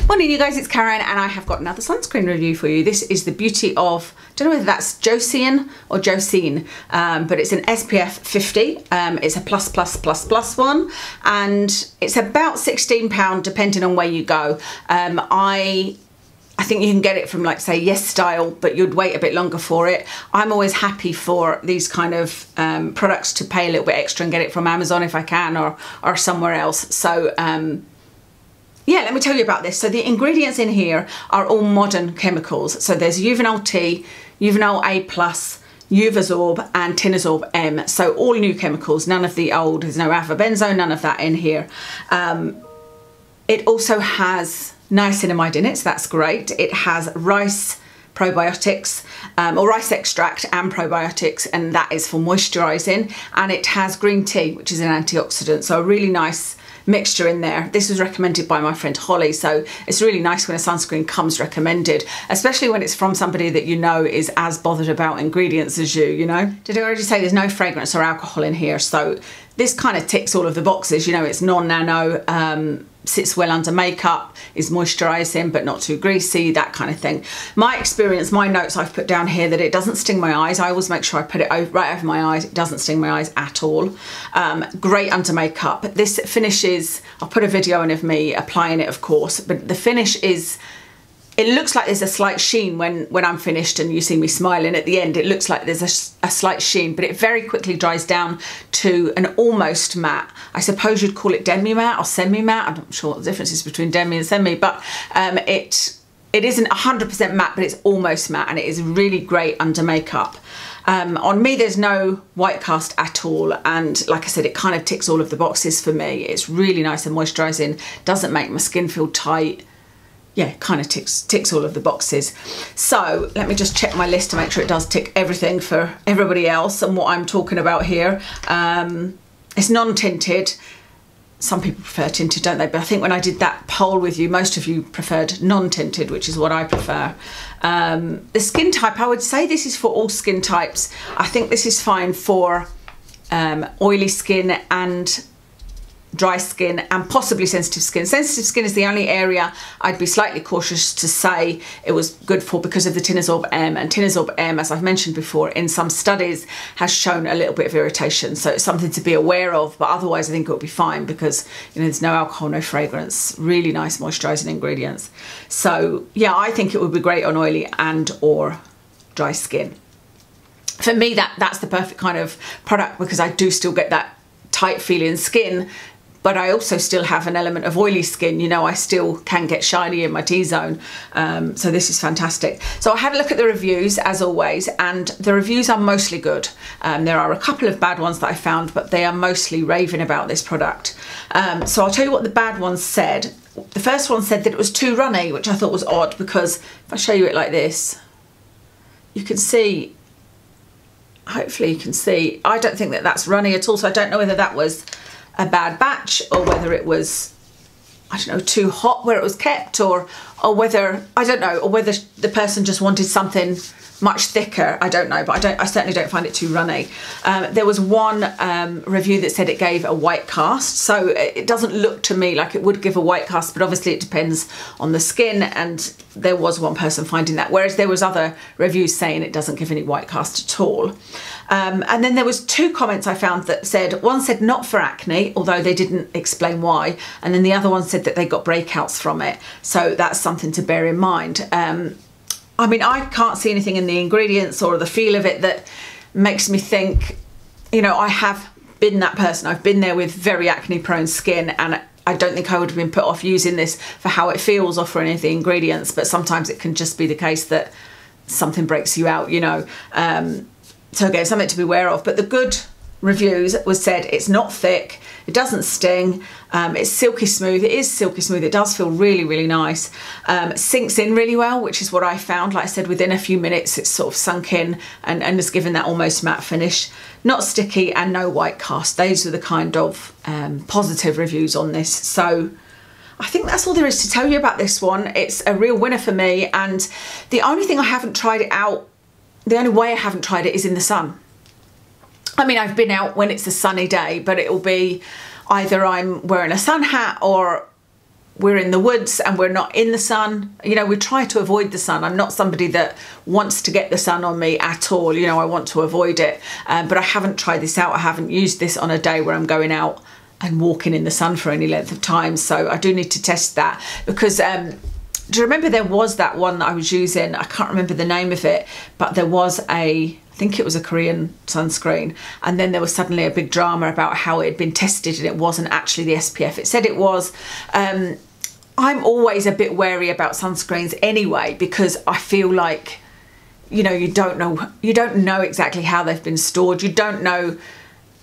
Morning you guys, it's Karen and I have got another sunscreen review for you. This is the beauty of, I don't know whether that's Josean or Josean, but it's an SPF50. It's a plus one and it's about £16 depending on where you go. I think you can get it from, like, say, Yes Style, but you'd wait a bit longer for it. I'm always happy for these kind of products to pay a little bit extra and get it from Amazon if I can, or somewhere else. So yeah, let me tell you about this. So the ingredients in here are all modern chemicals. So there's Uvenol T, Uvenol A+, Uvasorb and Tinasorb M. So all new chemicals, none of the old. There's no avobenzone, none of that in here. It also has niacinamide in it, so that's great. It has rice probiotics, or rice extract and probiotics, and that is for moisturising. And it has green tea, which is an antioxidant, so a really nice mixture in there. This was recommended by my friend Holly, so it's really nice when a sunscreen comes recommended, especially when it's from somebody that you know is as bothered about ingredients as you know. Did I already say there's no fragrance or alcohol in here? So this kind of ticks all of the boxes. You know, it's non-nano, sits well under makeup, is moisturising but not too greasy, that kind of thing. My experience, my notes I've put down here, that it doesn't sting my eyes. I always make sure I put it right over my eyes. It doesn't sting my eyes at all. Great under makeup. This finishes, I'll put a video in of me applying it, of course, but the finish is, it looks like there's a slight sheen when I'm finished and you see me smiling at the end. It looks like there's a slight sheen, but it very quickly dries down to an almost matte. I suppose you'd call it demi-matte or semi-matte. I'm not sure what the difference is between demi and semi, but it isn't 100% matte, but it's almost matte, and it is really great under makeup. On me, there's no white cast at all, and like I said, it kind of ticks all of the boxes for me. It's really nice and moisturising, doesn't make my skin feel tight. Yeah, kind of ticks all of the boxes. So let me just check my list to make sure it does tick everything for everybody else and what I'm talking about here. It's non-tinted. Some people prefer tinted, don't they? But I think when I did that poll with you, most of you preferred non-tinted, which is what I prefer. The skin type, I would say this is for all skin types. I think this is fine for oily skin and dry skin and possibly sensitive skin. Sensitive skin is the only area I'd be slightly cautious to say it was good for because of the Tinasorb M, and Tinasorb M, as I've mentioned before, in some studies has shown a little bit of irritation, so it's something to be aware of, but otherwise I think it'll be fine because, you know, there's no alcohol, no fragrance, really nice moisturising ingredients. So yeah, I think it would be great on oily and or dry skin. For me, that's the perfect kind of product because I do still get that tight feeling skin, but I also still have an element of oily skin. You know, I still can get shiny in my T-zone. So this is fantastic. So I had a look at the reviews as always, and the reviews are mostly good. There are a couple of bad ones that I found, but they are mostly raving about this product. So I'll tell you what the bad ones said. The first one said that it was too runny, which I thought was odd because if I show you it like this, you can see, hopefully you can see, I don't think that that's runny at all. So I don't know whether that was a bad batch or whether it was, I don't know, too hot where it was kept, or whether, I don't know, or whether the person just wanted something much thicker. I don't know, but I certainly don't find it too runny. There was one review that said it gave a white cast, so it doesn't look to me like it would give a white cast, but obviously it depends on the skin, and there was one person finding that, whereas there was other reviews saying it doesn't give any white cast at all. And then there was two comments I found that said, one said not for acne, although they didn't explain why, and then the other one said that they got breakouts from it, so that's something to bear in mind. I mean, I can't see anything in the ingredients or the feel of it that makes me think, you know, I have been that person. I've been there with very acne prone skin, and I don't think I would have been put off using this for how it feels or for any of the ingredients, but sometimes it can just be the case that something breaks you out, you know. So again, something to be aware of. But the good reviews was said it's not thick, it doesn't sting, it's silky smooth. It is silky smooth, it does feel really, really nice. Sinks in really well, which is what I found. Like I said, within a few minutes it's sort of sunk in and has given that almost matte finish. Not sticky and no white cast. Those are the kind of positive reviews on this. So I think that's all there is to tell you about this one. It's a real winner for me, and the only thing I haven't tried it out, the only way I haven't tried it is in the sun. I mean, I've been out when it's a sunny day, but it'll be either I'm wearing a sun hat or we're in the woods and we're not in the sun. You know, we try to avoid the sun. I'm not somebody that wants to get the sun on me at all. You know, I want to avoid it. But I haven't tried this out. I haven't used this on a day where I'm going out and walking in the sun for any length of time. So I do need to test that, because do you remember there was that one that I was using? I can't remember the name of it, but there was I think it was a Korean sunscreen, and then there was suddenly a big drama about how it had been tested and it wasn't actually the SPF it said it was. I'm always a bit wary about sunscreens anyway, because I feel like, you know, you don't know exactly how they've been stored. You don't know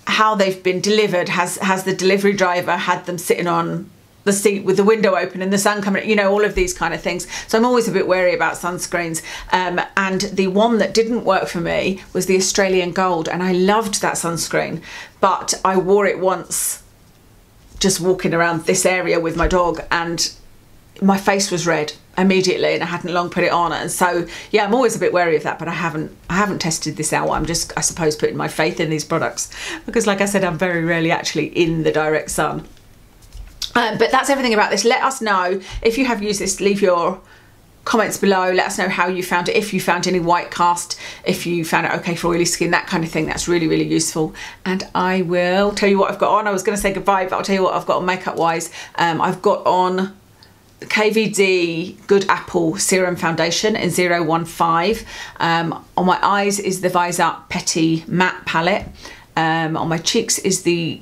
how they've been delivered. Has the delivery driver had them sitting on the seat with the window open and the sun coming, you know, all of these kind of things. So I'm always a bit wary about sunscreens. And the one that didn't work for me was the Australian Gold, and I loved that sunscreen, but I wore it once just walking around this area with my dog, and my face was red immediately, and I hadn't long put it on. And so yeah, I'm always a bit wary of that, but I haven't tested this out. I'm just, I suppose, putting my faith in these products, because like I said, I'm very rarely actually in the direct sun. But that's everything about this. Let us know if you have used this. Leave your comments below. Let us know how you found it, if you found any white cast, if you found it okay for oily skin, that kind of thing. That's really, really useful. And I will tell you what I've got on. I was going to say goodbye, but I'll tell you what I've got on makeup wise. I've got on the KVD Good Apple Serum Foundation in 015. On my eyes is the Visor Petty Matte Palette. On my cheeks is the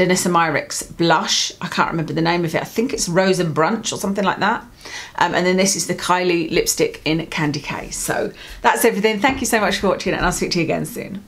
Maverick's blush. I can't remember the name of it. I think it's Rose and Brunch or something like that. And then this is the Kylie lipstick in Candy K. So that's everything. Thank you so much for watching, and I'll speak to you again soon.